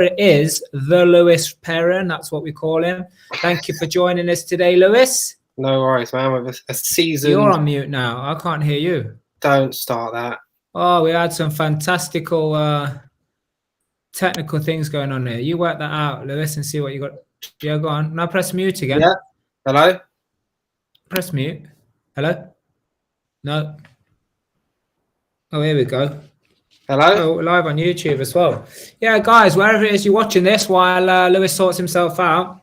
it is the Lewis Perren. That's what we call him. Thank you for joining us today, Lewis. No worries, man. With a season. You're on mute now. I can't hear you. Don't start that. Oh, we had some fantastical technical things going on there. You work that out, Lewis, and see what you got. Yeah, go on. Now press mute again. Yeah. Hello? Press mute. Hello? No. Oh, here we go. Hello? Oh, live on YouTube as well. Yeah, guys, wherever it is you're watching this while Lewis sorts himself out,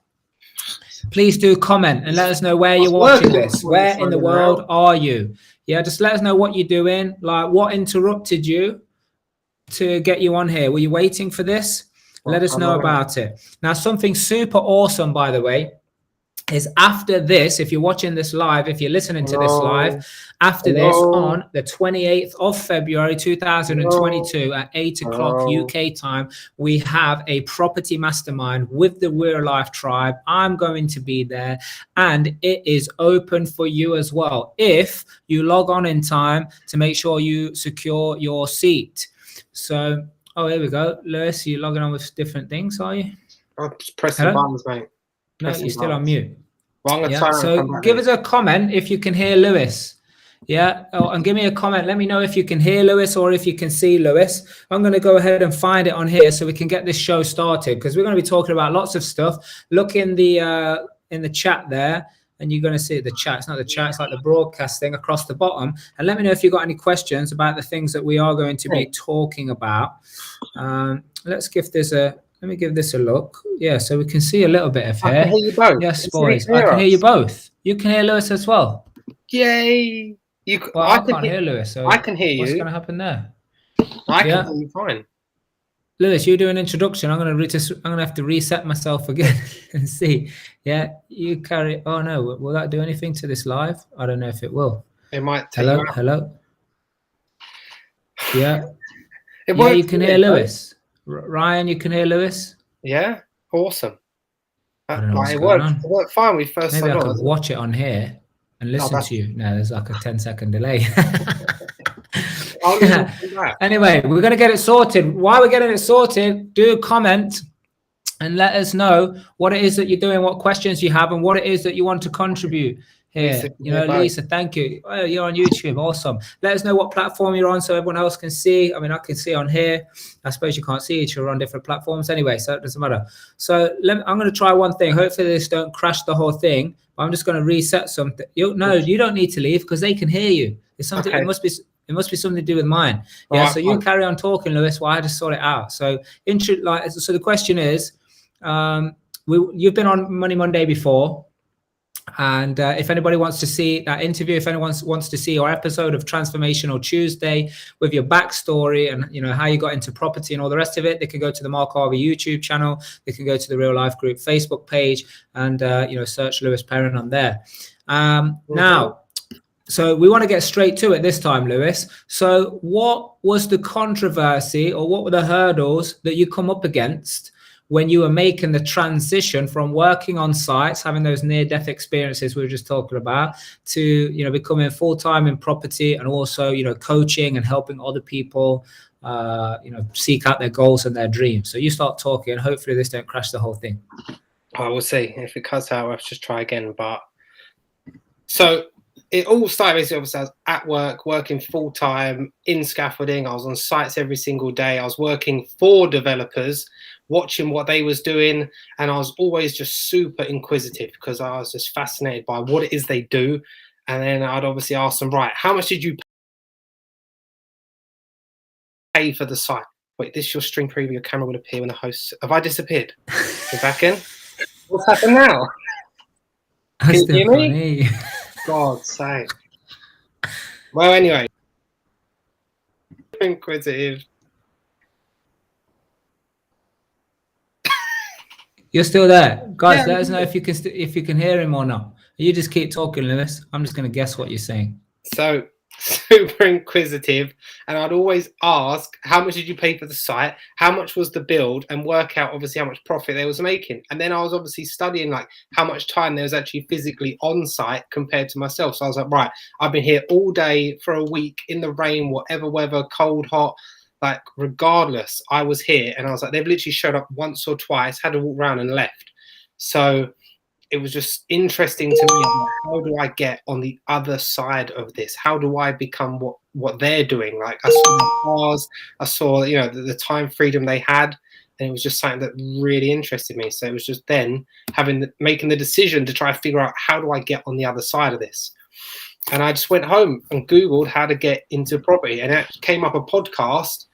please do comment and let us know where you're watching this. Where in the world are you? Yeah, just let us know what you're doing. Like, what interrupted you to get you on here? Were you waiting for this? Let us know about it. Now, something super awesome, by the way, is after this, if you're watching this live, if you're listening to this live, after this on the 28th of February 2022 at 8 o'clock UK time, we have a property mastermind with the Real Life Tribe. I'm going to be there, and it is open for you as well if you log on in time to make sure you secure your seat. So, oh, here we go. Lewis, you're logging on with different things, are you? I'm just pressing buttons, mate. No, you're still on mute. Well, yeah. So give us a comment if you can hear Lewis. Yeah. Oh, and give me a comment. Let me know if you can hear Lewis or if you can see Lewis. I'm going to go ahead and find it on here so we can get this show started, because we're going to be talking about lots of stuff. Look in the chat there, and you're going to see the chat. It's not the chat, it's like the broadcast thing across the bottom. And let me know if you've got any questions about the things that we are going to be talking about. Let's give this a... Let me give this a look. Yeah, so we can see a little bit of hair. I can hear you both. Yes, boys. I can hear you both. You can hear Lewis as well. Yay! Well, I can't hear Lewis. So I can hear you. What's going to happen there? I can hear you fine. Lewis, you do an introduction. I'm going to have to reset myself again and see. Yeah, you carry. Oh no, will that do anything to this live? I don't know if it will. It might. Hello. Yeah. Yeah, you can hear Lewis. Ryan, you can hear Lewis? Yeah, awesome. I don't know what's it going worked. on. It worked fine. Maybe I could watch it on here and listen to you. No, there's like a 10-second delay. Anyway, we're going to get it sorted. While we're getting it sorted, do comment and let us know what it is that you're doing, what questions you have, and what it is that you want to contribute. Here, Lisa, thank you. Oh, you're on YouTube. Awesome. Let us know what platform you're on so everyone else can see. I mean, I can see on here. I suppose you can't see each other on different platforms anyway, so it doesn't matter. So I'm going to try one thing. Hopefully this don't crash the whole thing. I'm just going to reset something. You don't need to leave because they can hear you. It's something. Okay. It must be something to do with mine. Yeah. Right, so you carry on talking, Lewis, while I just sort it out. So so the question is, you've been on Money Monday before. And if anybody wants to see that interview, if anyone wants to see your episode of Transformational Tuesday with your backstory and how you got into property and all the rest of it, they can go to the Mark Harvey YouTube channel. They can go to the Real Life Group Facebook page and search Lewis Perren on there. Now, so we want to get straight to it this time, Lewis. So what was the controversy or what were the hurdles that you come up against when you were making the transition from working on sites, having those near-death experiences we were just talking about, to becoming full-time in property and also coaching and helping other people seek out their goals and their dreams? So you start talking, and hopefully this don't crash the whole thing. I will see. If it cuts out, I'll just try again. But so it all started basically, obviously I was at work, working full-time in scaffolding. I was on sites every single day. I was working for developers, watching what they was doing, and I was always just super inquisitive because I was just fascinated by what it is they do. And then I'd obviously ask them, right, how much did you pay for the site? Wait, this is your string preview. Your camera will appear when the host... Have I disappeared? You're back in? What's happened now? Can you hear me? God's sake. Well, anyway. Inquisitive. You're still there, guys. Yeah, let us know if you can hear him or not. You just keep talking, Lewis. I'm just going to guess what you're saying. So super inquisitive, and I'd always ask, how much did you pay for the site? How much was the build? And work out obviously how much profit they was making. And then I was obviously studying like how much time there was actually physically on site compared to myself. So I was like, right, I've been here all day for a week in the rain, whatever weather, cold, hot. like regardless, I was here, and I was like, they've literally showed up once or twice, had to walk around and left. So it was just interesting to me. How do I get on the other side of this? How do I become what they're doing? Like, I saw the cars, I saw, you know, the time freedom they had, and it was just something that really interested me. So it was just then making the decision to try to figure out, how do I get on the other side of this? And I just went home and Googled how to get into property, and it came up a podcast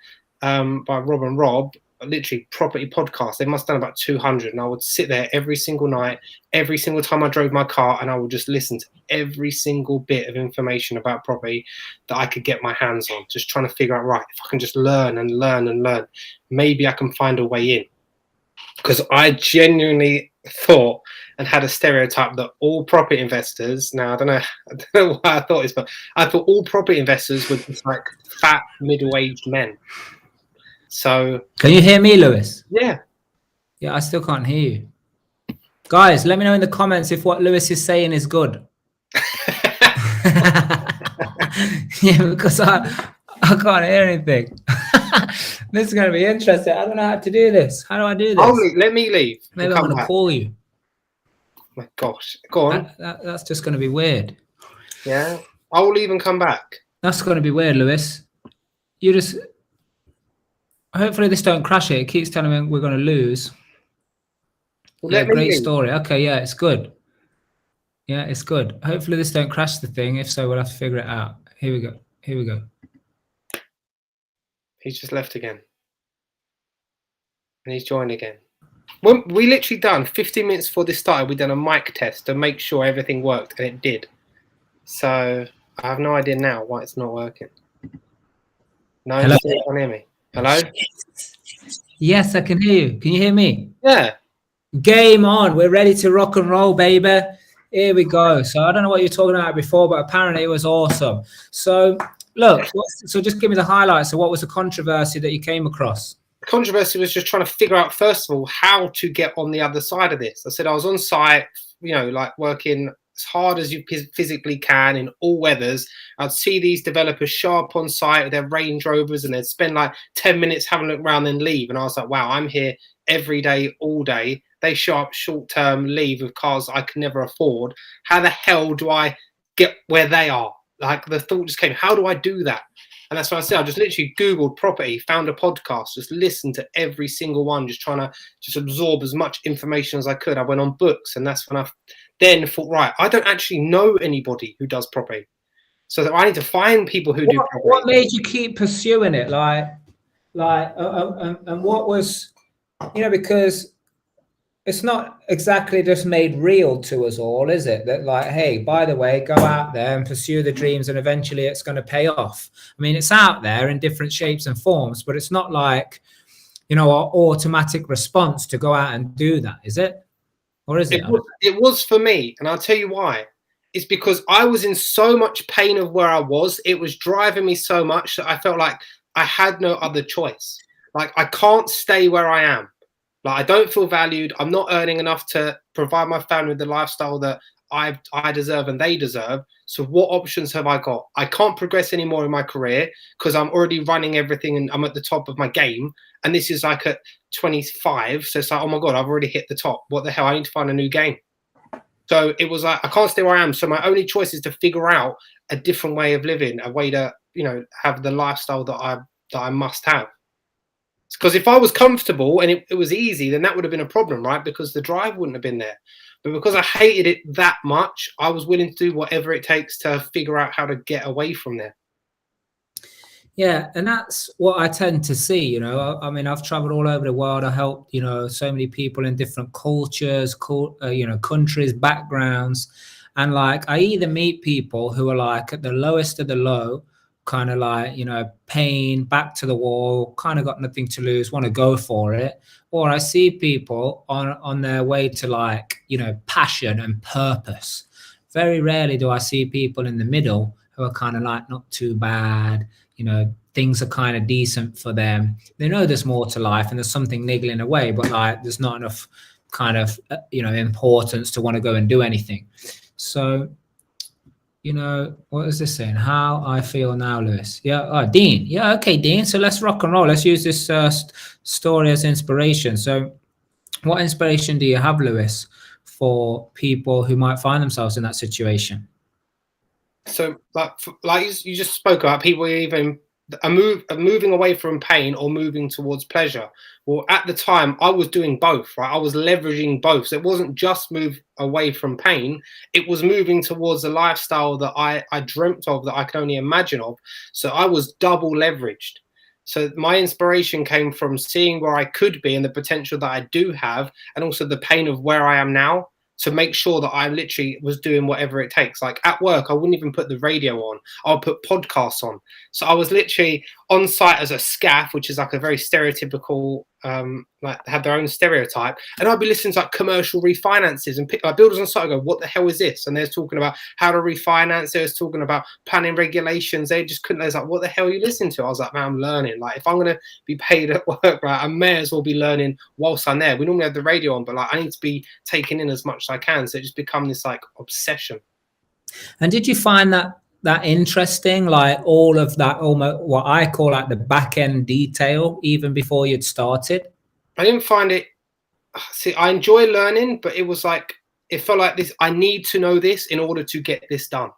by Rob and Rob, literally property podcast. They must have done about 200, and I would sit there every single night, every single time I drove my car, and I would just listen to every single bit of information about property that I could get my hands on, just trying to figure out, right, if I can just learn and learn and learn, maybe I can find a way in. Because I genuinely thought and had a stereotype that all property investors, now I don't know why I thought this, but I thought all property investors were just like fat middle-aged men. So can you hear me, Lewis? Yeah, I still can't hear you, guys. Let me know in the comments if what Lewis is saying is good. Yeah, because I can't hear anything. This is going to be interesting. I don't know how to do this. How do I do this? Let me leave. Maybe I'm going to call you. My gosh, go on. That's just going to be weird. Yeah, I'll leave and come back. That's going to be weird, Lewis. You just... Hopefully this don't crash it. It keeps telling me we're going to lose. Well, yeah, great story. Okay, yeah, it's good. Yeah, it's good. Hopefully this don't crash the thing. If so, we'll have to figure it out. Here we go. Here we go. He's just left again. And he's joined again. Well, we literally done 15 minutes before this started. We done a mic test to make sure everything worked, and it did. So I have no idea now why it's not working. No, hello? You can't hear me. Hello? Yes, I can hear you. Can you hear me? Yeah. Game on. We're ready to rock and roll, baby. Here we go. So I don't know what you're talking about before, but apparently it was awesome. So look, so just give me the highlights. So what was the controversy that you came across? The controversy was just trying to figure out, first of all, how to get on the other side of this. I said I was on site, you know, like working as hard as you physically can in all weathers. I'd see these developers show up on site with their Range Rovers, and they'd spend like 10 minutes having a look around and leave. And I was like, wow, I'm here every day, all day. They show up short-term, leave with cars I could never afford. How the hell do I get where they are? Like, the thought just came, how do I do that? And that's what I said. I just literally Googled property, found a podcast, just listened to every single one, just trying to just absorb as much information as I could. I went on books, and that's when I then thought, right, I don't actually know anybody who does property. So that I need to find people who do property. What made you keep pursuing it? And what was, you know, because it's not exactly just made real to us all, is it? That like, hey, by the way, go out there and pursue the dreams, and eventually it's going to pay off. I mean, it's out there in different shapes and forms, but it's not like, you know, our automatic response to go out and do that, is it? Or is it? It was for me, and I'll tell you why. It's because I was in so much pain of where I was. It was driving me so much that I felt like I had no other choice. Like, I can't stay where I am. Like, I don't feel valued. I'm not earning enough to provide my family with the lifestyle that I deserve and they deserve. So what options have I got? I can't progress anymore in my career because I'm already running everything and I'm at the top of my game. And this is like at 25. So it's like, oh my God, I've already hit the top. What the hell? I need to find a new game. So it was like, I can't stay where I am. So my only choice is to figure out a different way of living, a way to, you know, have the lifestyle that I must have. Because if I was comfortable and it was easy, then that would have been a problem, right? Because the drive wouldn't have been there. But because I hated it that much, I was willing to do whatever it takes to figure out how to get away from there. Yeah, and that's what I tend to see, you know. I mean, I've traveled all over the world. I helped, you know, so many people in different cultures, you know, countries, backgrounds. And like, I either meet people who are like at the lowest of the low, kind of like, you know, pain, back to the wall, kind of got nothing to lose, want to go for it. Or I see people on their way to like, you know, passion and purpose. Very rarely do I see people in the middle who are kind of like, not too bad, you know, things are kind of decent for them. They know there's more to life and there's something niggling away, but like there's not enough kind of, you know, importance to want to go and do anything. So you know, what is this saying? How I feel now, Lewis. Yeah, Dean. Yeah, okay, Dean. So let's rock and roll. Let's use this story as inspiration. So, what inspiration do you have, Lewis, for people who might find themselves in that situation? So, like you just spoke about, people even moving away from pain or moving towards pleasure. Well, at the time, I was doing both, right? I was leveraging both. So it wasn't just move away from pain; it was moving towards a lifestyle that I dreamt of, that I could only imagine of. So I was double leveraged. So my inspiration came from seeing where I could be and the potential that I do have, and also the pain of where I am now, to make sure that I literally was doing whatever it takes. Like at work, I wouldn't even put the radio on. I'll put podcasts on. So I was literally on site as a scaff, which is like a very stereotypical, like have their own stereotype. And I'd be listening to like commercial refinances, and like builders on site go, what the hell is this? And they're talking about how to refinance. They was talking about planning regulations. They just couldn't. They was like, what the hell are you listening to? I was like, man, I'm learning. Like if I'm going to be paid at work, right, I may as well be learning whilst I'm there. We normally have the radio on, but like I need to be taking in as much as I can. So it just become this like obsession. And did you find that interesting, like all of that, almost what I call like the back end detail, even before you'd started? I didn't find it. See, I enjoy learning, but it was like, it felt like this. I need to know this in order to get this done.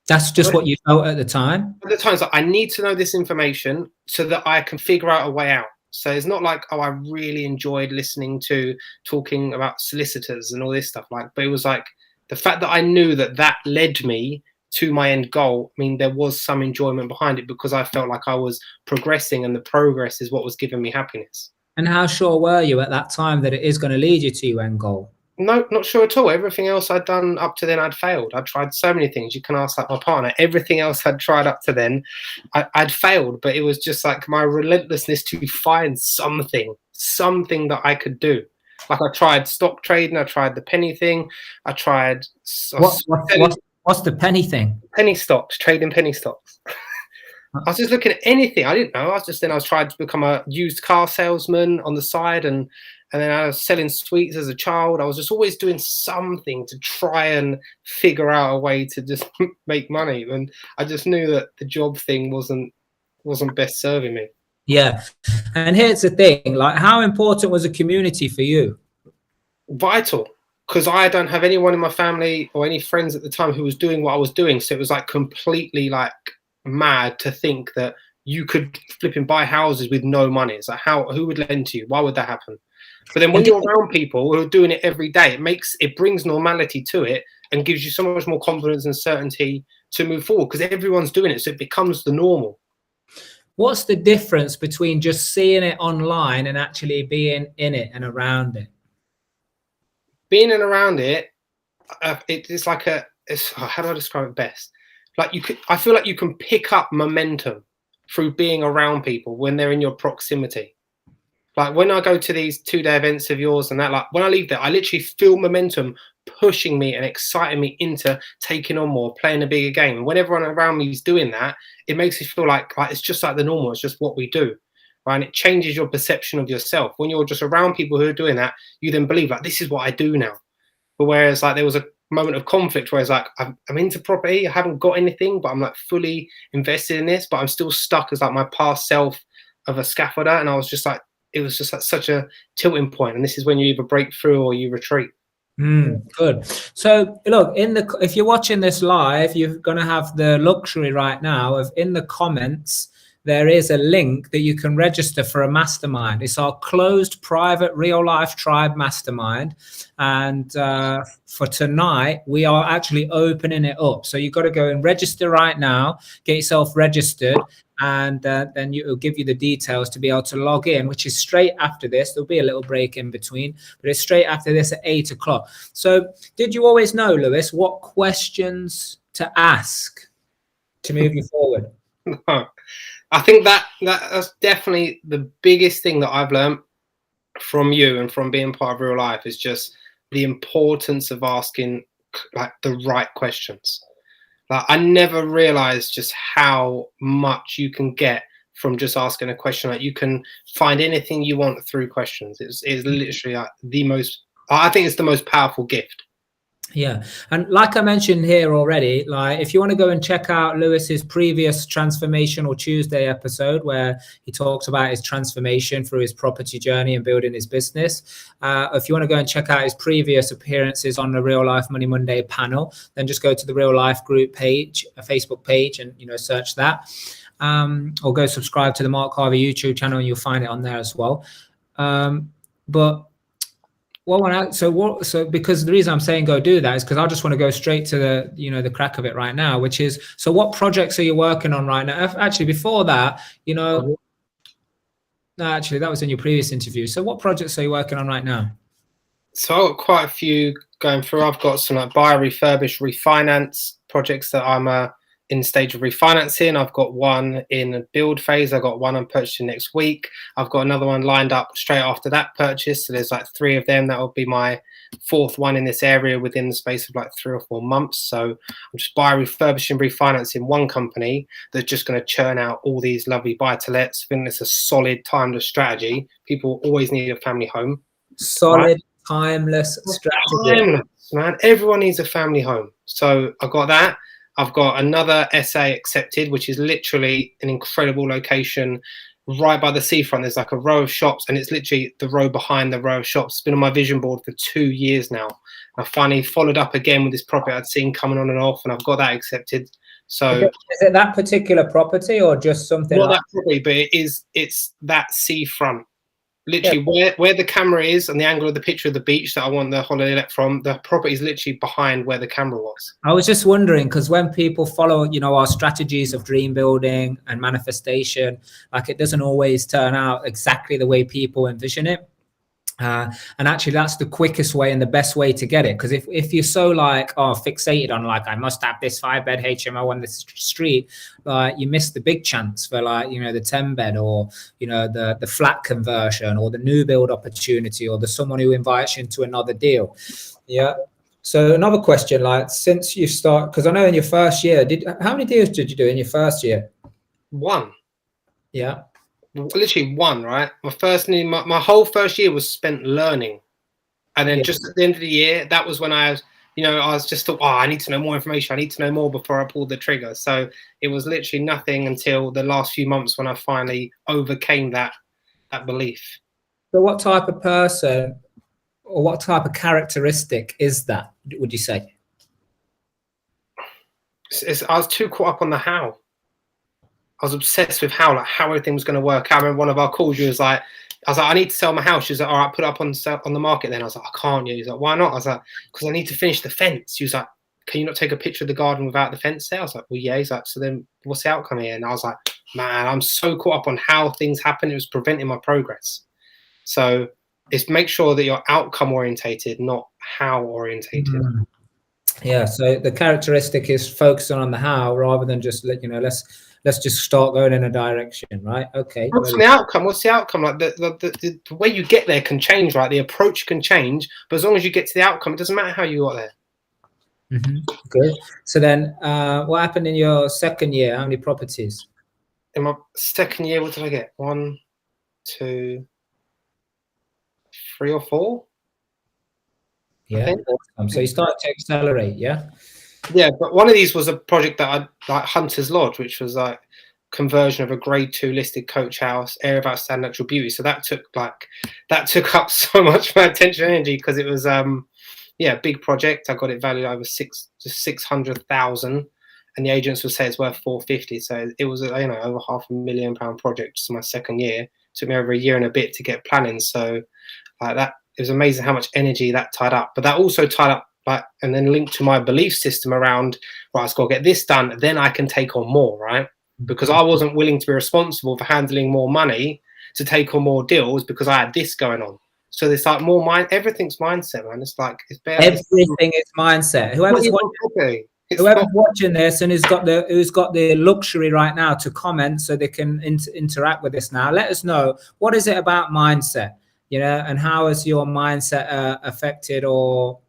That's just what you felt at the time? At the time, it's like, I need to know this information so that I can figure out a way out. So it's not like, oh, I really enjoyed listening to talking about solicitors and all this stuff. Like, but it was like the fact that I knew that that led me to my end goal. I mean, there was some enjoyment behind it because I felt like I was progressing, and the progress is what was giving me happiness. And how sure were you at that time that it is going to lead you to your end goal? No, not sure at all. Everything else I'd done up to then, I'd failed. I'd tried so many things. You can ask like my partner. Everything else I'd tried up to then, I'd failed. But it was just like my relentlessness to find something that I could do. Like I tried stock trading. I tried the penny thing. I tried. What's the penny thing? Penny stocks, trading penny stocks. I was just looking at anything. I didn't know. I was trying to become a used car salesman on the side, and then I was selling sweets as a child. I was just always doing something to try and figure out a way to just make money. And I just knew that the job thing wasn't best serving me. Yeah. And here's the thing, like how important was a community for you? Vital. Because I don't have anyone in my family or any friends at the time who was doing what I was doing. So it was like completely like mad to think that you could flip and buy houses with no money. It's like, who would lend to you? Why would that happen? But then when you're around people who are doing it every day, it brings normality to it and gives you so much more confidence and certainty to move forward, because everyone's doing it. So it becomes the normal. What's the difference between just seeing it online and actually being in it and around it? Being in and around it, it's like how do I describe it best? Like I feel like you can pick up momentum through being around people when they're in your proximity. Like when I go to these 2-day events of yours and that, like when I leave there, I literally feel momentum pushing me and exciting me into taking on more, playing a bigger game. And when everyone around me is doing that, it makes me feel like it's just like the normal. It's just what we do, right? And it changes your perception of yourself. When you're just around people who are doing that, you then believe like, this is what I do now. But whereas like there was a moment of conflict where it's like, I'm into property, I haven't got anything, but I'm like fully invested in this, but I'm still stuck as like my past self of a scaffolder. And I was just like, it was just like such a tilting point. And this is when you either break through or you retreat. Good. So look, if you're watching this live, you're going to have the luxury right now of, in the comments, there is a link that you can register for a mastermind. It's our closed, private, real-life tribe mastermind. And for tonight, we are actually opening it up. So you've got to go and register right now, get yourself registered, and then it will give you the details to be able to log in, which is straight after this. There'll be a little break in between, but it's straight after this at 8 o'clock. So did you always know, Lewis, what questions to ask to move you forward? No. I think that's definitely the biggest thing that I've learned from you and from being part of real life, is just the importance of asking like the right questions. Like I never realized just how much you can get from just asking a question. Like you can find anything you want through questions. It's literally like I think it's the most powerful gift. Yeah. And like I mentioned here already, like if you want to go and check out Lewis's previous Transformational Tuesday episode, where he talks about his transformation through his property journey and building his business. If you want to go and check out his previous appearances on the Real Life Money Monday panel, then just go to the Real Life group page, a Facebook page, and, you know, search that. Or go subscribe to the Mark Harvey YouTube channel and you'll find it on there as well. But so because the reason I'm saying go do that is because I just want to go straight to the, you know, the crack of it right now, which is, so what projects are you working on right now? Actually, before that, you know, no, actually that was in your previous interview. So what projects are you working on right now? So I've got quite a few going through. I've got some like buy, refurbish, refinance projects that I'm in stage of refinancing. I've got one in build phase. I've got one I'm purchasing next week. I've got another one lined up straight after that purchase. So there's like 3 of them. That will be my 4th one in this area within the space of like 3 or 4 months. So I'm just buy, refurbishing, refinancing one company that's just going to churn out all these lovely buy-to-lets. I think it's a solid, timeless strategy. People always need a family home. Solid, right? Timeless strategy. Timeless, man. Everyone needs a family home. So I've got that. I've got another SA accepted, which is literally an incredible location right by the seafront. There's like a row of shops, and it's literally the row behind the row of shops. It's been on my vision board for 2 years now. I finally followed up again with this property I'd seen coming on and off, and I've got that accepted. So is it that particular property or just something? Not that property, but it's that seafront. Literally, yeah. where the camera is and the angle of the picture of the beach that I want the holiday let from, the property is literally behind where the camera was. I was just wondering, because when people follow, you know, our strategies of dream building and manifestation, like it doesn't always turn out exactly the way people envision it. And actually that's the quickest way and the best way to get it, because if you're so like fixated on like I must have this 5-bed HMO on this street, you miss the big chance for like, you know, the 10-bed or, you know, the flat conversion or the new build opportunity or the someone who invites you into another deal. Yeah. So another question, like since you start, because I know in your first year, how many deals did you do in your first year? 1. Yeah. Literally 1, right? My whole first year was spent learning, and then just at the end of the year, that was when I was just thought, I need to know more information. I need to know more before I pulled the trigger. So it was literally nothing until the last few months when I finally overcame that belief. So what type of person or what type of characteristic is that, would you say? I was too caught up on the how. I was obsessed with how everything was going to work. I remember one of our calls, I was like, I need to sell my house. She was like, all right, put it up on the market then. I was like, I can't. He was like, why not? I was like, because I need to finish the fence. She was like, can you not take a picture of the garden without the fence there? I was like, well, yeah. He's like, so then what's the outcome here? And I was like, man, I'm so caught up on how things happen. It was preventing my progress. So it's make sure that you're outcome orientated, not how orientated. Mm-hmm. Yeah. So the characteristic is focusing on the how rather than just, you know, let's just start going in a direction, right? Okay. What's the outcome? What's the outcome? Like the way you get there can change, right? The approach can change, but as long as you get to the outcome, it doesn't matter how you got there. Mm-hmm. Good. So then, what happened in your second year? How many properties? In my second year, what did I get? 1, 2, 3 or 4. Yeah. Awesome. So you started to accelerate, yeah. Yeah, but one of these was a project that I like, Hunter's Lodge, which was like conversion of a grade 2 listed coach house, area of outstanding natural beauty. So that took up so much of my attention and energy because it was big project. I got it valued over 600,000, and the agents would say it's worth 450. So it was over £500,000 project. So my second year, it took me over a year and a bit to get planning. So that it was amazing how much energy that tied up. But that also tied up and then linked to my belief system around, right, I've got to get this done, then I can take on more, right? Because I wasn't willing to be responsible for handling more money to take on more deals because I had this going on. So it's like everything's mindset, man. It's like everything is mindset. Whoever's watching this and who's got the luxury right now to comment so they can interact with this now, let us know, what is it about mindset, you know, and how has your mindset affected or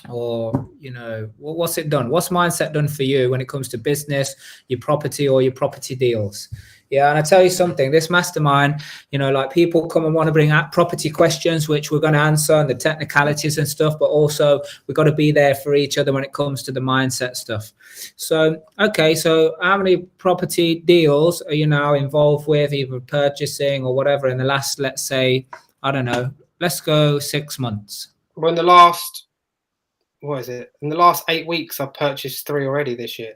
you know, what's it done? What's mindset done for you when it comes to business, your property or your property deals? Yeah, and I tell you something, this mastermind, you know, like people come and want to bring out property questions, which we're going to answer, and the technicalities and stuff, but also we've got to be there for each other when it comes to the mindset stuff. So, okay, so how many property deals are you now involved with, either purchasing or whatever, in the last, let's say, I don't know, let's go 6 months? Well, in the last, what is it? In the last 8 weeks, I've purchased 3 already this year.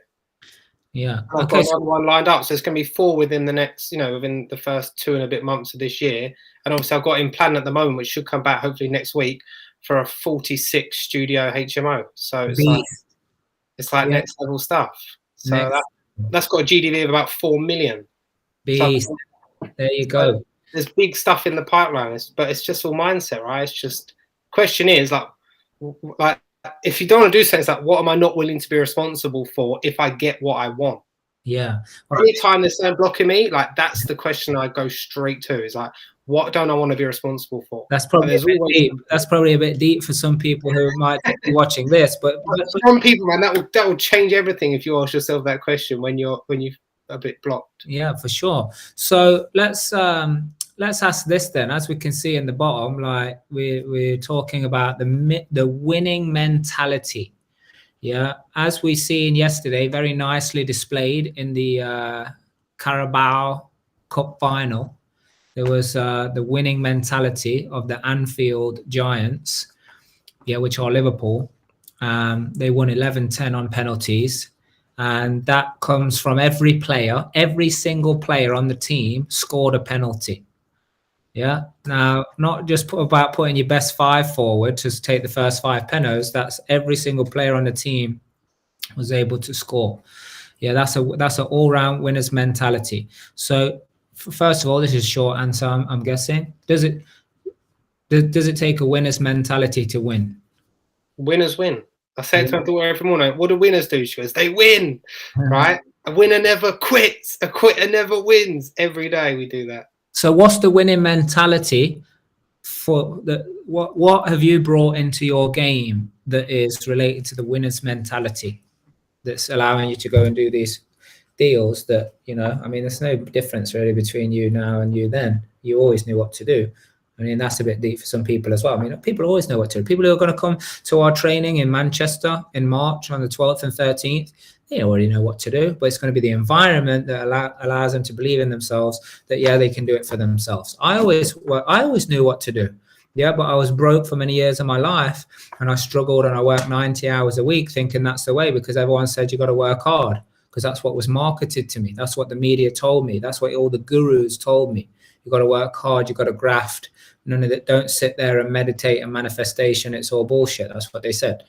Yeah. I've Okay. got another one lined up, so it's going to be 4 within the next, you know, within the first 2 and a bit months of this year. And obviously, I've got in plan at the moment, which should come back hopefully next week, for a 46 studio HMO. So it's like next level stuff. So that's got a GDV of about 4 million. Beast. So, there you go. There's big stuff in the pipeline, but it's just all mindset, right? It's just, question is like if you don't want to do something, it's like, what am I not willing to be responsible for if I get what I want? Yeah. Anytime there's something blocking me, like that's the question I go straight to. Is like, what don't I want to be responsible for? That's probably a bit deep. That's probably a bit deep for some people who might be watching this. But some people, man, that will change everything if you ask yourself that question when you're a bit blocked. Yeah, for sure. So let's ask this then. As we can see in the bottom, like we're talking about the winning mentality. Yeah, as we seen yesterday, very nicely displayed in the Carabao Cup final. There was the winning mentality of the Anfield Giants, yeah, which are Liverpool. They won 11-10 on penalties. And that comes from every player. Every single player on the team scored a penalty. Yeah. Now, not just about putting your best 5 forward to take the first 5 penalties. That's every single player on the team was able to score. Yeah, that's an all-round winner's mentality. So, first of all, this is a short answer. I'm guessing. Does it take a winner's mentality to win? Winners win. I say it to my daughter every morning. What do winners do? She goes, they win, right? A winner never quits. A quitter never wins. Every day we do that. So what's the winning mentality for what have you brought into your game that is related to the winner's mentality that's allowing you to go and do these deals that, you know, I mean, there's no difference really between you now and you then. You always knew what to do. I mean, that's a bit deep for some people as well. I mean, people always know what to do. People who are going to come to our training in Manchester in March on the 12th and 13th, they already know what to do, but it's going to be the environment that allows them to believe in themselves that, yeah, they can do it for themselves. I always knew what to do. Yeah, but I was broke for many years of my life and I struggled and I worked 90 hours a week thinking that's the way because everyone said you got to work hard because that's what was marketed to me. That's what the media told me. That's what all the gurus told me. You got to work hard. You got to graft. None of that. Don't sit there and meditate and manifestation. It's all bullshit. That's what they said.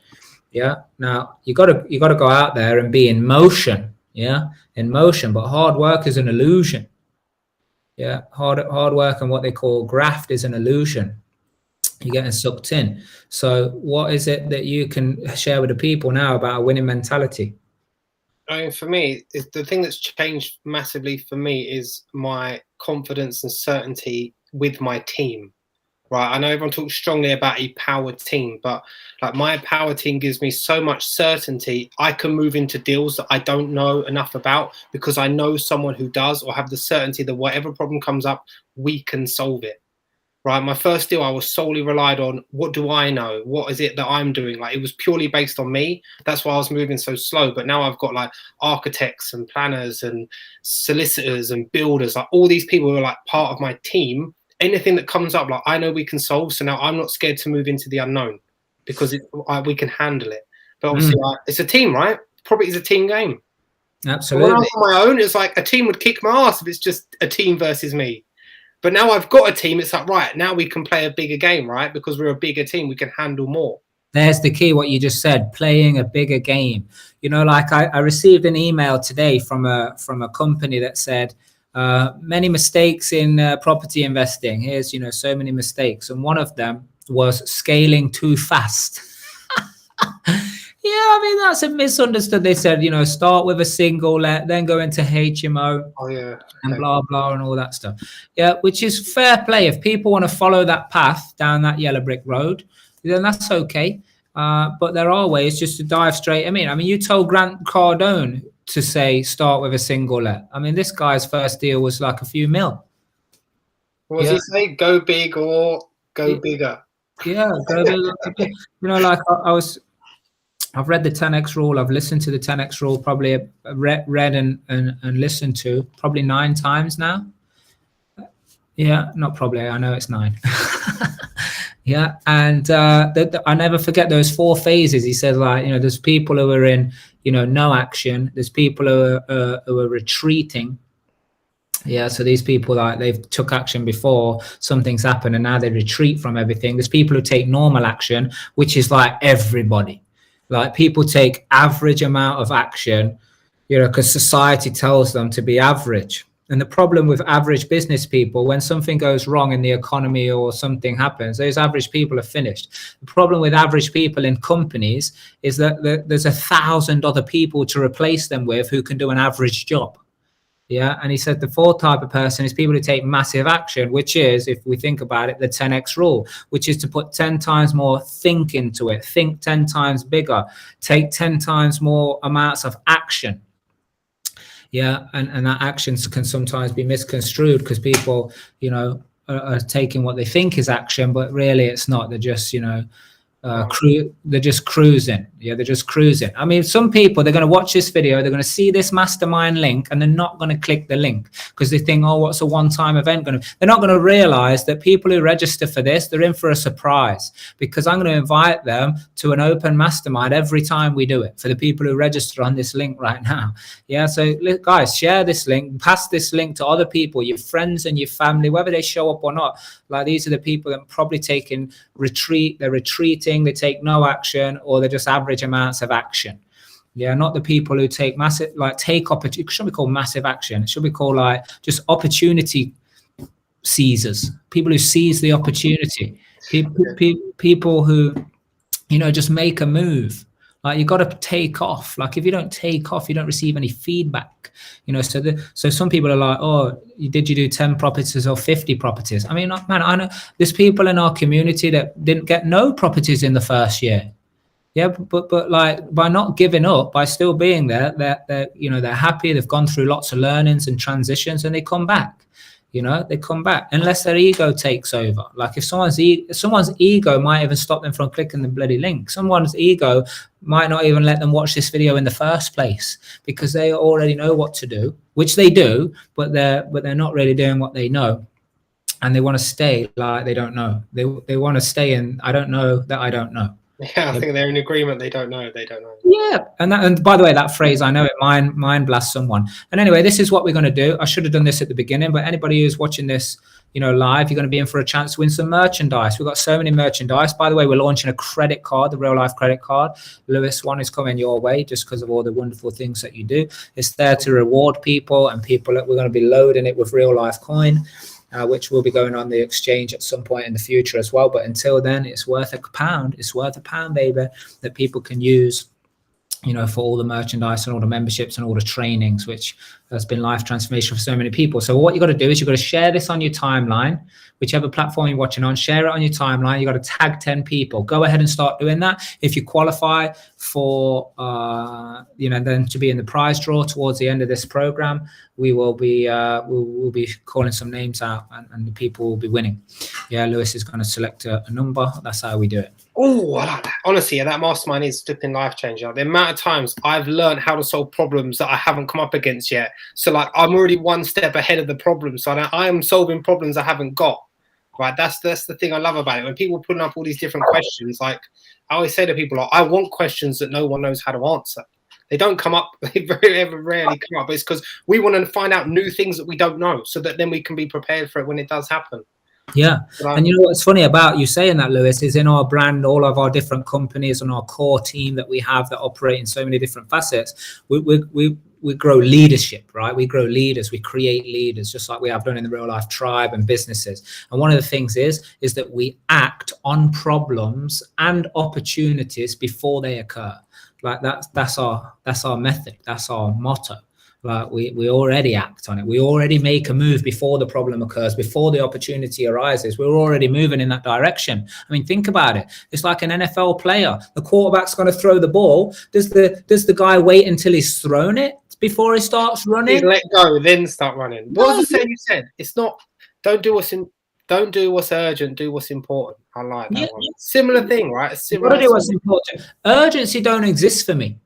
Yeah. Now you got to go out there and be in motion. Yeah, in motion. But hard work is an illusion. Yeah, hard work and what they call graft is an illusion. You're getting sucked in. So, what is it that you can share with the people now about a winning mentality? I mean, for me, the thing that's changed massively for me is my confidence and certainty with my team. Right, I know everyone talks strongly about a power team, but like my power team gives me so much certainty. I can move into deals that I don't know enough about because I know someone who does, or have the certainty that whatever problem comes up, we can solve it. Right, my first deal, I was solely relied on what do I know? What is it that I'm doing? Like it was purely based on me. That's why I was moving so slow. But now I've got like architects and planners and solicitors and builders, like all these people who are like part of my team. Anything that comes up, like I know we can solve. So now I'm not scared to move into the unknown because we can handle it. But obviously, it's a team, right? Property is a team game. Absolutely. When I'm on my own, it's like a team would kick my ass if it's just a team versus me. But now I've got a team. It's like, right, now we can play a bigger game, right? Because we're a bigger team. We can handle more. There's the key, what you just said, playing a bigger game. You know, like I received an email today from a company that said, many mistakes in property investing. Here's, you know, so many mistakes. And one of them was scaling too fast. Yeah, I mean, that's a misunderstood. They said, you know, start with a single let, then go into HMO and blah, blah, and all that stuff. Yeah, which is fair play. If people want to follow that path down that yellow brick road, then that's okay. But there are ways just to dive straight. I mean, you told Grant Cardone to say start with a single let. I mean, this guy's first deal was like a few mil. What does he say? Go big or go bigger. Yeah, go bigger. You know, like I've read the 10x rule. I've listened to the 10x rule, probably read and listened to probably 9 times now. Yeah, not probably. I know it's 9. Yeah, and I never forget those 4 phases. He said, like, you know, there's people who are in, you know, no action. There's people who are retreating. Yeah, so these people, like, they've took action before, something's happened, and now they retreat from everything. There's people who take normal action, which is like everybody. Like, people take average amount of action, you know, because society tells them to be average. And the problem with average business people, when something goes wrong in the economy or something happens, those average people are finished. The problem with average people in companies is that there's 1,000 other people to replace them with who can do an average job. Yeah. And he said the 4th type of person is people who take massive action, which is, if we think about it, the 10x rule, which is to put 10 times more think into it, think 10 times bigger, take 10 times more amounts of action. Yeah, and that actions can sometimes be misconstrued because people, you know, are taking what they think is action, but really it's not. They're just, you know, they're just cruising. Yeah, they're just cruising. I mean, some people, they're going to watch this video, they're going to see this mastermind link, and they're not going to click the link because they think, oh, what's a one-time event going to? They're not going to realize that people who register for this, they're in for a surprise, because I'm going to invite them to an open mastermind every time we do it for the people who register on this link right now. Yeah, so guys, share this link, pass this link to other people, your friends and your family, whether they show up or not. Like, these are the people that are probably taking retreat, they're retreating, they take no action, or they're just average amounts of action. Yeah, not the people who take massive, like, take opportunity. It should be called massive action. It should be called, like, just opportunity seizers, people who seize the opportunity, people who, you know, just make a move. Like, you got to take off. Like, if you don't take off, you don't receive any feedback. You know, so some people are like, oh, did you do 10 properties or 50 properties? I mean, man, I know there's people in our community that didn't get no properties in the first year. Yeah, but like, by not giving up, by still being there, they're you know, they're happy. They've gone through lots of learnings and transitions, and they come back. You know, they come back unless their ego takes over. Like, if someone's ego might even stop them from clicking the bloody link. Someone's ego might not even let them watch this video in the first place because they already know what to do, which they do, but they're not really doing what they know, and they want to stay like they don't know. They want to stay in I don't know that I don't know. Yeah, I think they're in agreement. They don't know. They don't know. Yeah, and by the way, that phrase, I know it mind blasts someone. And anyway, this is what we're going to do. I should have done this at the beginning, but anybody who's watching this, you know, live, you're going to be in for a chance to win some merchandise. We've got so many merchandise. By the way, we're launching a credit card, the real life credit card. Lewis, one is coming your way just because of all the wonderful things that you do. It's there to reward people, and people that we're going to be loading it with real life coin. Which will be going on the exchange at some point in the future as well. But until then, it's worth £1. It's worth £1, baby, that people can use, you know, for all the merchandise and all the memberships and all the trainings, which has been life transformation for so many people. So what you got to do is you've got to share this on your timeline, whichever platform you're watching on, share it on your timeline. You got to tag 10 people. Go ahead and start doing that. If you qualify for, you know, then to be in the prize draw towards the end of this program, we will be we'll be calling some names out, and the people will be winning. Yeah, Lewis is going to select a number. That's how we do it. Oh, I like that. Honestly, yeah, that mastermind is flipping life changing. The amount of times I've learned how to solve problems that I haven't come up against yet. So, like, I'm already one step ahead of the problem. So I am solving problems I haven't got. Right, that's the thing I love about it. When people are putting up all these different questions, like, I always say to people, like, I want questions that no one knows how to answer. They don't come up, they very rarely come up. It's because we want to find out new things that we don't know, so that then we can be prepared for it when it does happen. Yeah. And you know what's funny about you saying that, Lewis, is in our brand, all of our different companies and our core team that we have that operate in so many different facets, we grow leadership, right? We grow leaders, we create leaders, just like we have done in the real life tribe and businesses. And one of the things is that we act on problems and opportunities before they occur. Like, that's our method, that's our motto. Like, we already act on it. We already make a move before the problem occurs, before the opportunity arises. We're already moving in that direction. I mean, think about it. It's like an NFL player. The quarterback's going to throw the ball. Does the guy wait until he's thrown it before he starts running. Let go, then start running. What was the saying you said? It's not. Don't do what's urgent. Do what's important. I like that one. Similar thing, right? Similar. Do what's important. Urgency don't exist for me.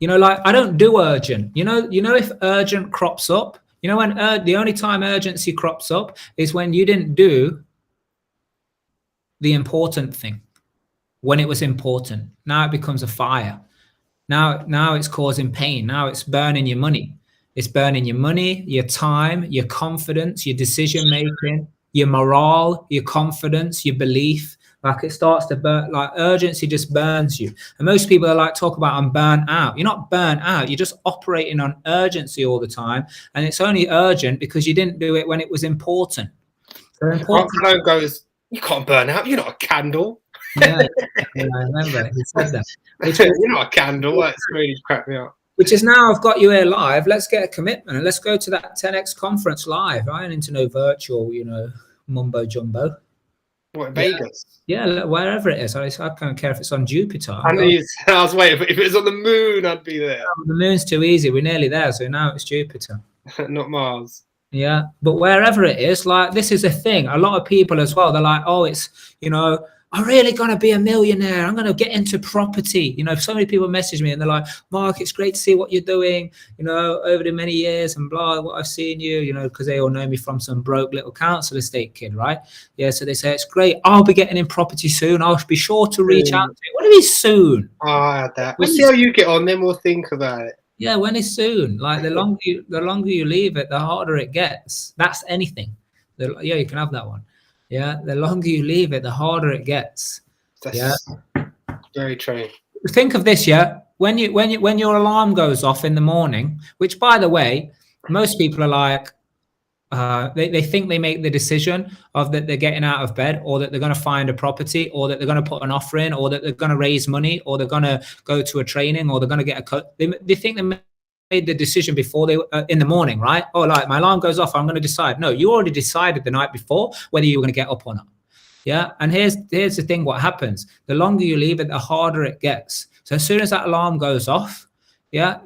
You know, like I don't do urgent. You know, if urgent crops up, you know, when the only time urgency crops up is when you didn't do the important thing when it was important. Now it becomes a fire. Now it's causing pain. Now it's burning your money. It's burning your money, your time, your confidence, your decision making, your morale, your confidence, your belief. Like it starts to burn. Like urgency just burns you. And most people are like talk about I'm burnt out. You're not burnt out. You're just operating on urgency all the time, and it's only urgent because you didn't do it when it was important. So important goes. You can't burn out. You're not a candle. Yeah, I remember he said that. You're not a candle. That's really cracked me up. Which is now I've got you here live. Let's get a commitment and let's go to that 10x conference live. I ain't into no virtual, you know, mumbo jumbo. What, Vegas? Yeah, wherever it is. I don't care if it's on Jupiter. I was waiting. If it was on the moon, I'd be there. The moon's too easy. We're nearly there. So now it's Jupiter. Not Mars. Yeah, but wherever it is, like this is a thing. A lot of people as well, they're like, oh, it's, you know, I'm really going to be a millionaire. I'm going to get into property. You know, so many people message me and they're like, Mark, it's great to see what you're doing, you know, over the many years and blah, what I've seen you, you know, because they all know me from some broke little council estate kid, right? Yeah, so they say, it's great. I'll be getting in property soon. I'll be sure to reach out to you. What do you mean soon? Oh, I had that. We'll see how you get on, then we'll think about it. Yeah, when is soon? Like the longer you leave it, the harder it gets. That's anything. Yeah, you can have that one. Yeah, the longer you leave it, the harder it gets. That's very true. Think of this, yeah. When your alarm goes off in the morning, which by the way, most people are like, they think they make the decision of that they're getting out of bed, or that they're going to find a property, or that they're going to put an offer in, or that they're going to raise money, or they're going to go to a training, or they're going to get a they think they made the decision before they in the morning, right? Oh, like my alarm goes off, I'm going to decide. No, you already decided the night before whether you were going to get up or not. Yeah, and here's the thing: what happens? The longer you leave it, the harder it gets. So as soon as that alarm goes off, yeah,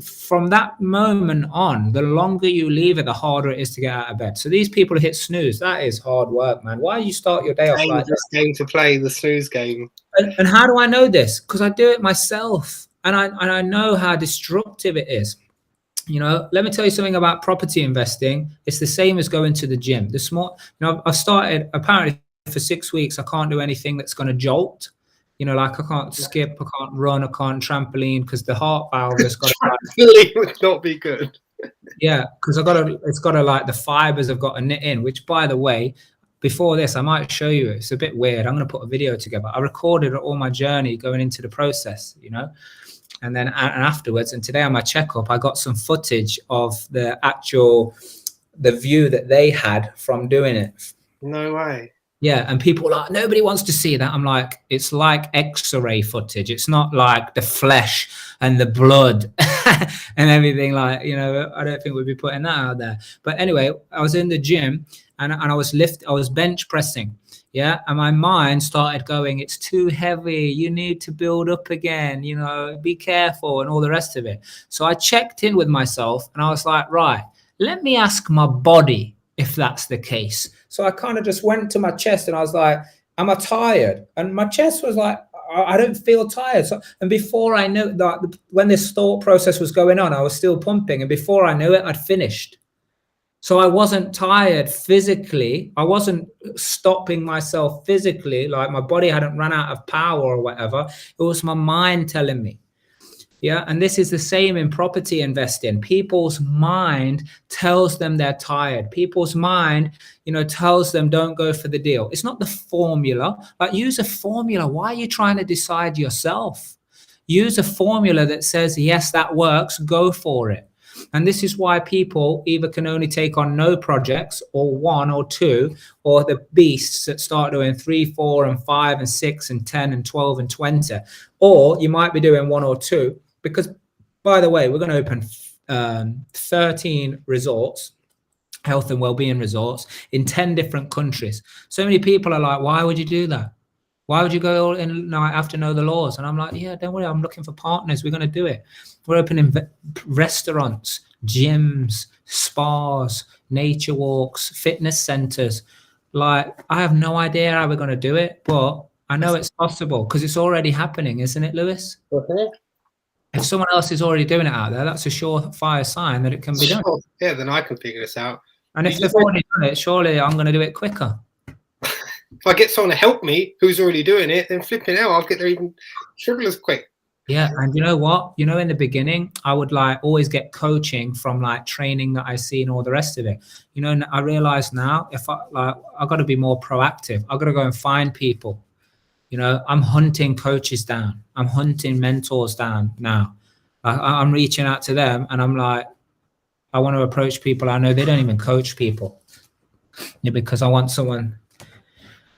from that moment on, the longer you leave it, the harder it is to get out of bed. So these people hit snooze. That is hard work, man. Why do you start your day off like this? Game to play the snooze game. And how do I know this? Because I do it myself. And I know how destructive it is. You know, let me tell you something about property investing. It's the same as going to the gym. I've started, apparently for 6 weeks, I can't do anything that's going to jolt. You know, like I can't skip, I can't run, I can't trampoline because the heart valve has got trampoline would not be good. Yeah, because it's got to like the fibers have got to knit in, which by the way, before this, I might show you. It's a bit weird. I'm going to put a video together. I recorded all my journey going into the process, you know. And then afterwards, and today on my checkup, I got some footage of the view that they had from doing it. No way. Yeah, and people are like, nobody wants to see that. I'm like, it's like X-ray footage. It's not like the flesh and the blood and everything. Like, you know, I don't think we'd be putting that out there. But anyway, I was in the gym and I was bench pressing. Yeah, and my mind started going, it's too heavy. You need to build up again, you know, be careful and all the rest of it. So I checked in with myself and I was like, right, let me ask my body if that's the case. So I kind of just went to my chest and I was like, am I tired? And my chest was like, I don't feel tired. So, and before I knew that, when this thought process was going on, I was still pumping. And before I knew it, I'd finished. So I wasn't tired physically. I wasn't stopping myself physically, like my body hadn't run out of power or whatever. It was my mind telling me. Yeah, and this is the same in property investing. People's mind tells them they're tired. People's mind, you know, tells them don't go for the deal. It's not the formula. Like, use a formula. Why are you trying to decide yourself? Use a formula that says, yes, that works. Go for it. And this is why people either can only take on no projects, or 1 or 2, or the beasts that start doing 3, 4, and 5, and 6, and 10, and 12, and 20. Or you might be doing 1 or 2, because, by the way, we're going to open 13 resorts, health and well-being resorts, in 10 different countries. So many people are like, why would you do that? Why would you go all in? No, I have to know the laws. And I'm like, yeah, don't worry. I'm looking for partners. We're going to do it. We're opening restaurants, gyms, spas, nature walks, fitness centers. Like, I have no idea how we're going to do it, but I know it's possible because it's already happening, isn't it, Lewis? If someone else is already doing it out there, that's a surefire sign that it can be done. Yeah, then I can figure this out. And if they've already done it, surely I'm going to do it quicker. If I get someone to help me who's already doing it, then flipping out, I'll get there even triple as quick. Yeah, and you know what? You know, in the beginning, I would like always get coaching from like training that I see and all the rest of it. You know, and I realize now if I got to be more proactive. I got to go and find people. You know, I'm hunting coaches down. I'm hunting mentors down now. I'm reaching out to them, and I'm like, I want to approach people I know they don't even coach people. Yeah, because I want someone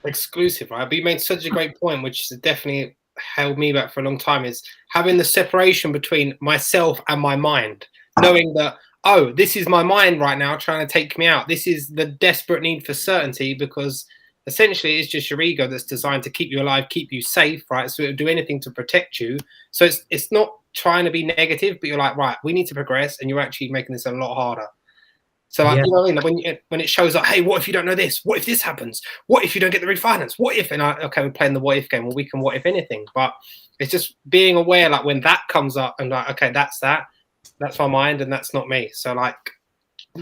exclusive, right? But you made such a great point, which has definitely held me back for a long time, is having the separation between myself and my mind, knowing that, oh, this is my mind right now trying to take me out. This is the desperate need for certainty, because essentially it's just your ego that's designed to keep you alive, keep you safe, right? So it'll do anything to protect you. So it's not trying to be negative, but you're like, right, we need to progress, and you're actually making this a lot harder. So like, yeah. You know what I mean? When it shows up, hey, what if you don't know this? What if this happens? What if you don't get the refinance? What if? And okay, we're playing the what if game. Well, we can what if anything. But it's just being aware, like when that comes up, and like, okay, that's my mind, and that's not me. So like,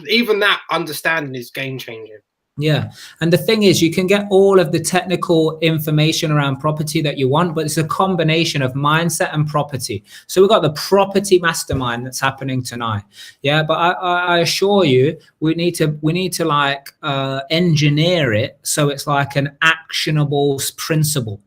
even that understanding is game changing. Yeah. And the thing is, you can get all of the technical information around property that you want, but it's a combination of mindset and property. So we've got the property mastermind that's happening tonight. Yeah. But I assure you, we need to like engineer it so it's like an actionable principle,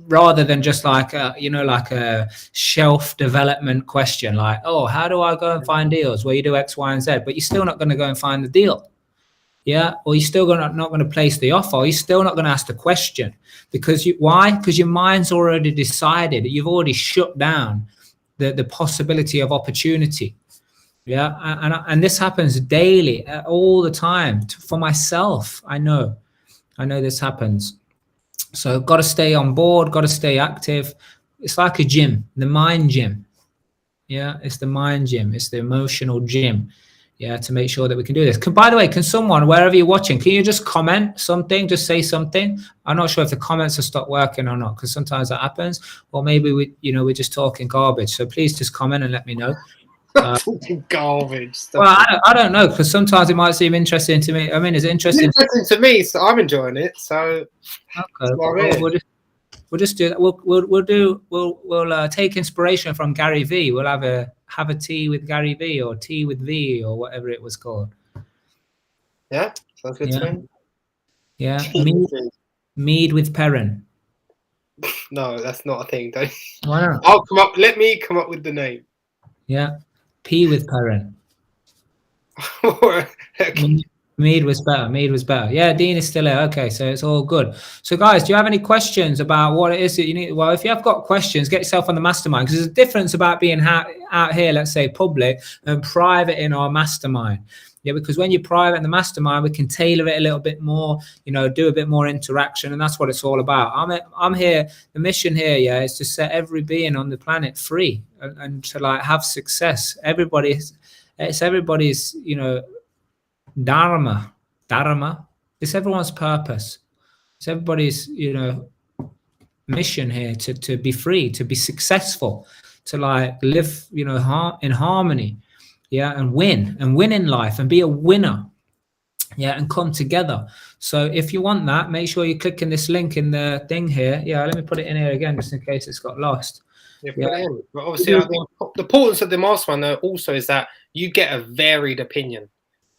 rather than just like like a shelf development question, like, oh, how do I go and find deals? Well, you do X, Y, and Z, but you're still not going to go and find the deal. Yeah, or you're still not going to place the offer, or you're still not going to ask the question. Because why? Because your mind's already decided. You've already shut down the possibility of opportunity. Yeah, and this happens daily, all the time. For myself, I know this happens. So got to stay on board, got to stay active. It's like a gym, the mind gym. Yeah, it's the mind gym. It's the emotional gym. Yeah, to make sure that we can do this. By the way, can someone, wherever you're watching, can you just comment something, just say something? I'm not sure if the comments have stopped working or not, because sometimes that happens. Or maybe we're just talking garbage. So please just comment and let me know. Talking garbage. Well, I don't know, because sometimes it might seem interesting to me. I mean, it's interesting. It's interesting to me, so I'm enjoying it. So okay, we'll just do that. We'll take inspiration from Gary V. We'll have a tea with Gary V, or tea with V, or whatever it was called. Yeah, sounds good to me. Yeah, mead with Perren. No, that's not a thing. Don't. Why not? I'll come up. Let me come up with the name. Yeah, pea with Perren. Mead was better. Yeah, Dean is still here. Okay, so it's all good. So guys, do you have any questions about what it is that you need? Well, if you have got questions, get yourself on the mastermind, because there's a difference about being out here, let's say public, and private in our mastermind. Yeah, because when you're private in the mastermind, we can tailor it a little bit more, do a bit more interaction, and that's what it's all about. I'm here, the mission here, yeah, is to set every being on the planet free and to like have success. It's everybody's, Dharma. It's everyone's purpose. It's everybody's, mission here to be free, to be successful, to like live, in harmony, yeah, and win in life and be a winner, yeah, and come together. So if you want that, make sure you click in this link in the thing here. Yeah, let me put it in here again just in case it's got lost. Yeah, put it in. But obviously, the importance of the mastermind though also is that you get a varied opinion.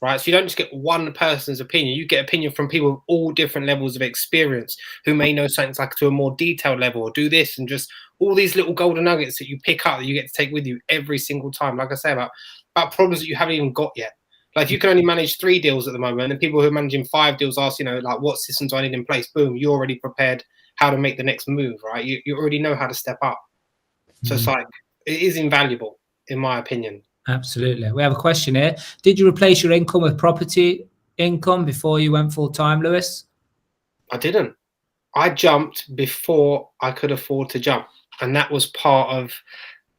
Right, so you don't just get one person's opinion. You get opinion from people with all different levels of experience who may know something like to a more detailed level, or do this, and just all these little golden nuggets that you pick up that you get to take with you every single time. Like I say, about problems that you haven't even got yet. Like if you can only manage 3 deals at the moment, and people who are managing 5 deals ask, like what systems do I need in place? Boom, you're already prepared how to make the next move, right? You already know how to step up. So it's like, it is invaluable, in my opinion. Absolutely. We have a question here. Did you replace your income with property income before you went full time, Lewis? I didn't. I jumped before I could afford to jump. And that was part of,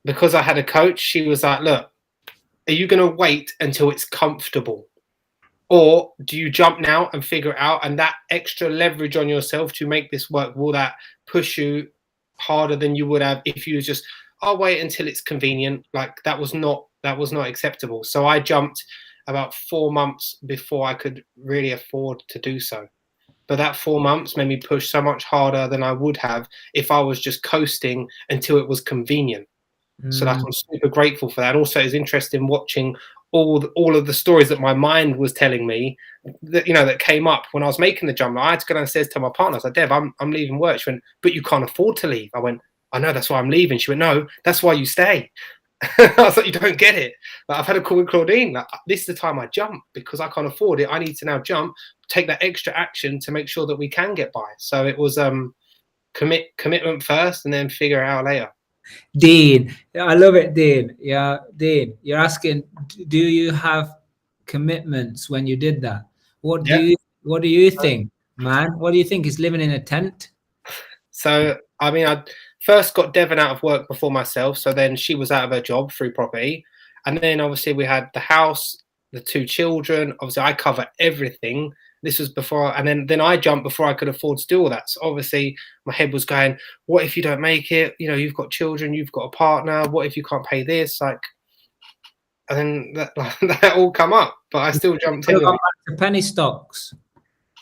because I had a coach, she was like, look, are you going to wait until it's comfortable? Or do you jump now and figure it out? And that extra leverage on yourself to make this work, will that push you harder than you would have if you was just, I'll wait until it's convenient? Like that was not acceptable. So I jumped about 4 months before I could really afford to do so. But that 4 months made me push so much harder than I would have if I was just coasting until it was convenient. So like, I'm super grateful for that. And also it's interesting watching all of the stories that my mind was telling me that, you know, that came up when I was making the jump. I had to go downstairs to my partner. I was like, Dev, I'm leaving work. She went, but you can't afford to leave. I went, I know, that's why I'm leaving. She went, no, that's why you stay. I was like, you don't get it. Like, I've had a call with Claudine. Like, this is the time I jump because I can't afford it. I need to now jump, take that extra action to make sure that we can get by. So it was commitment first and then figure it out later. Dean, I love it, Dean. Yeah, Dean, you're asking, do you have commitments when you did that? What do you think, man? What do you think? Is living in a tent? So I mean, I first got Devon out of work before myself. So then she was out of her job through property, and then obviously we had the house, the 2 children. Obviously, I cover everything. This was before, and then I jumped before I could afford to do all that. So obviously my head was going, what if you don't make it? You know, you've got children, you've got a partner. What if you can't pay this? Like, and then that all come up, but I still jumped in. The penny stocks.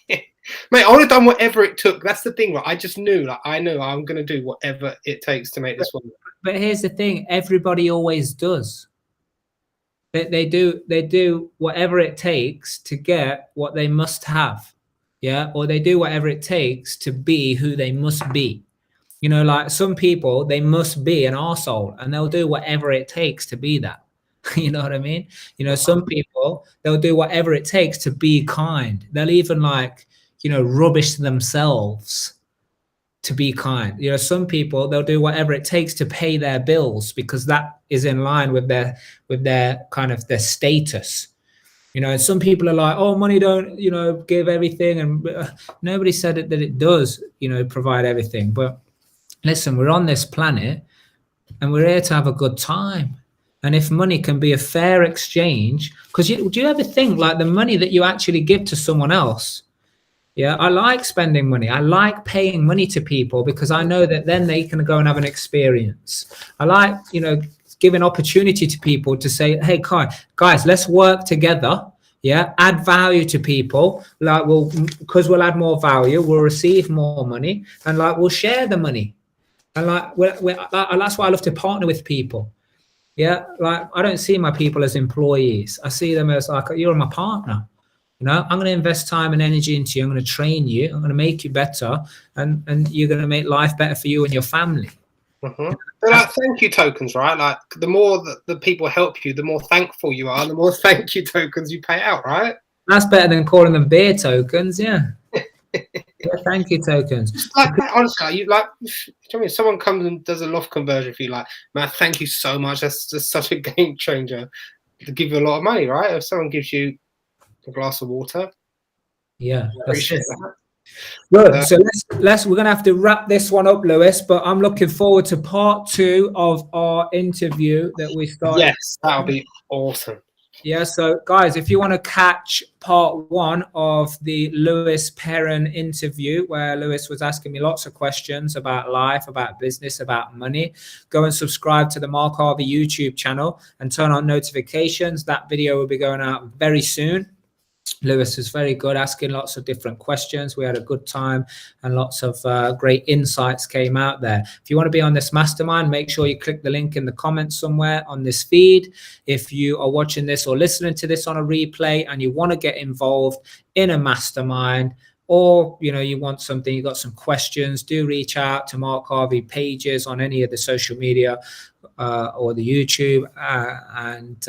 Mate, I would have done whatever it took. That's the thing, right? I just knew, like, I knew I'm going to do whatever it takes to make this work. But here's the thing: everybody always does. They do whatever it takes to get what they must have, yeah, or they do whatever it takes to be who they must be. You know, like some people, they must be an arsehole, and they'll do whatever it takes to be that. You know what I mean? You know, some people, they'll do whatever it takes to be kind. They'll even, like, you know, rubbish themselves to be kind. You know, some people, they'll do whatever it takes to pay their bills because that is in line with their kind of their status. You know, and some people are like, oh, money don't, you know, give everything. And nobody said that it does, you know, provide everything. But listen, we're on this planet and we're here to have a good time. And if money can be a fair exchange, because do you ever think, like, the money that you actually give to someone else? Yeah, I like spending money. I like paying money to people because I know that then they can go and have an experience. I like, you know, giving opportunity to people to say, hey, guys, let's work together. Yeah, add value to people. Like, because we'll add more value, we'll receive more money, and like, we'll share the money. And like, that's why I love to partner with people. Yeah, like, I don't see my people as employees. I see them as, like, you're my partner. You know, I'm going to invest time and energy into you. I'm going to train you. I'm going to make you better, and you're going to make life better for you and your family. Mm-hmm. They're like thank you tokens, right? Like, the more that the people help you, the more thankful you are, the more thank you tokens you pay out, right? That's better than calling them beer tokens, yeah. Yeah, thank you tokens. Just like that, honestly, you like, you know, I mean, someone comes and does a loft conversion for you, like, man, thank you so much. That's just such a game changer to give you a lot of money, right? If someone gives you a glass of water, yeah, appreciate that. Good. So we're gonna have to wrap this one up, Lewis. But I'm looking forward to part 2 of our interview that we started. Yes, that'll be awesome. Yeah. So guys, if you want to catch part 1 of the Lewis Perren interview, where Lewis was asking me lots of questions about life, about business, about money, go and subscribe to the Mark Harvey YouTube channel and turn on notifications. That video will be going out very soon. Lewis was very good, asking lots of different questions. We had a good time and lots of great insights came out there. If you want to be on this mastermind, make sure you click the link in the comments somewhere on this feed. If you are watching this or listening to this on a replay and you want to get involved in a mastermind, or, you know, you want something, you got some questions, do reach out to Mark Harvey pages on any of the social media or the YouTube and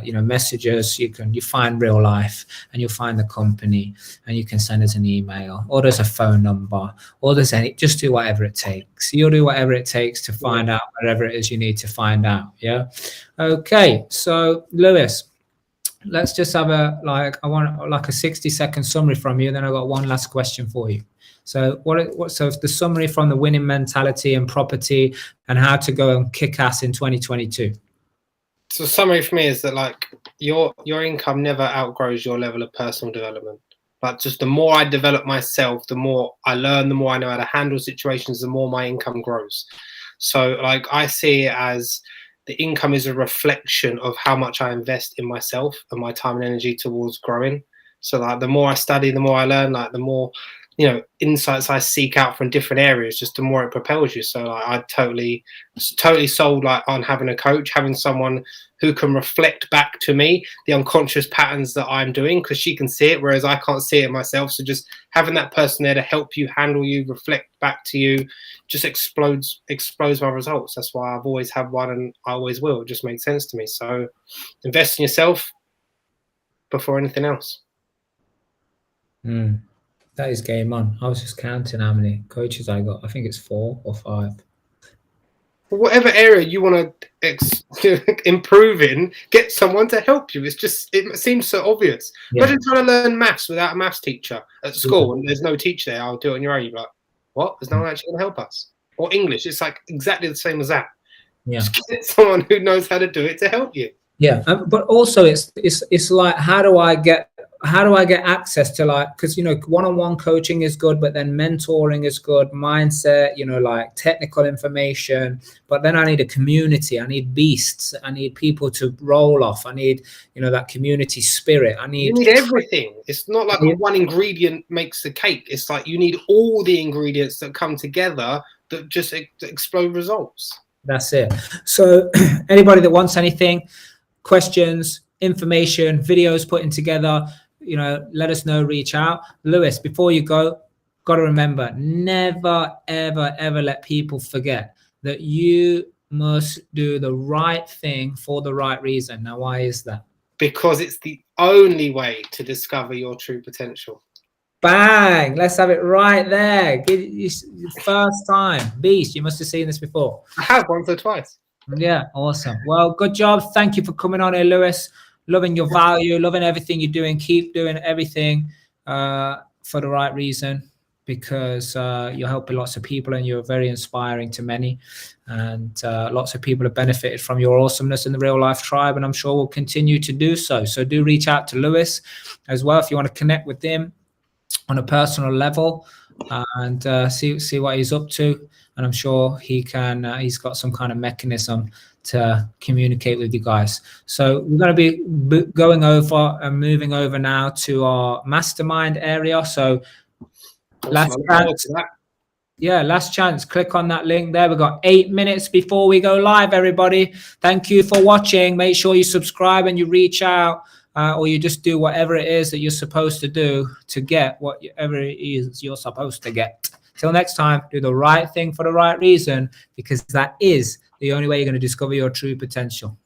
you know, messages. You find Real Life and you'll find the company, and you can send us an email, or there's a phone number, or just do whatever it takes. You'll do whatever it takes to find out whatever it is you need to find out. Yeah. Okay. So Lewis, let's just have I want like a 60-second summary from you. Then I've got one last question for you. So so the summary from the winning mentality and property and how to go and kick ass in 2022. So the summary for me is that like your income never outgrows your level of personal development. Like just the more I develop myself, the more I learn, the more I know how to handle situations, the more my income grows. So like I see it as the income is a reflection of how much I invest in myself and my time and energy towards growing. So like the more I study, the more I learn, like the more, you know, insights I seek out from different areas, just the more it propels you. So like I totally sold like on having a coach, having someone who can reflect back to me the unconscious patterns that I'm doing, because she can see it, whereas I can't see it myself. So just having that person there to help you, handle you, reflect back to you, just explodes my results. That's why I've always had one and I always will. It just makes sense to me. So invest in yourself before anything else. That is game on. I was just counting how many coaches I got. I think it's 4 or 5. Whatever area you want to improve in, get someone to help you. It's just, it seems so obvious. Yeah. Imagine trying to learn maths without a maths teacher at school and there's no teacher there. I'll do it on your own. You're like, what? There's no one actually going to help us. Or English, it's like exactly the same as that. Yeah. Just get someone who knows how to do it to help you. Yeah, but also it's like how do I get access to, like, because, you know, one-on-one coaching is good, but then mentoring is good, mindset, you know, like technical information, but then I need a community. I need beasts. I need people to roll off. I need, you know, that community spirit. You need everything. It's not like one ingredient makes the cake. It's like you need all the ingredients that come together that just explode results. That's it. So anybody that wants anything, questions, information, videos putting together, you know, let us know, reach out. Lewis, before you go, got to remember, never, ever, ever let people forget that you must do the right thing for the right reason. Now, why is that? Because it's the only way to discover your true potential. Bang! Let's have it right there. First time. Beast, you must have seen this before. I have, once or twice. Yeah, awesome. Well, good job. Thank you for coming on here, Lewis. Loving your value, loving everything you're doing. Keep doing everything for the right reason, because you're helping lots of people and you're very inspiring to many. And lots of people have benefited from your awesomeness in the Real Life Tribe, and I'm sure we'll continue to do so. So do reach out to Lewis as well if you want to connect with him on a personal level and see what he's up to. And I'm sure he can, he's got some kind of mechanism to communicate with you guys. So we're going to be going over and moving over now to our mastermind area. So last chance, click on that link there. We've got 8 minutes before we go live, everybody. Thank you for watching. Make sure you subscribe and you reach out. Or you just do whatever it is that you're supposed to do to get whatever it is you're supposed to get. Till next time, do the right thing for the right reason, because that is the only way you're going to discover your true potential.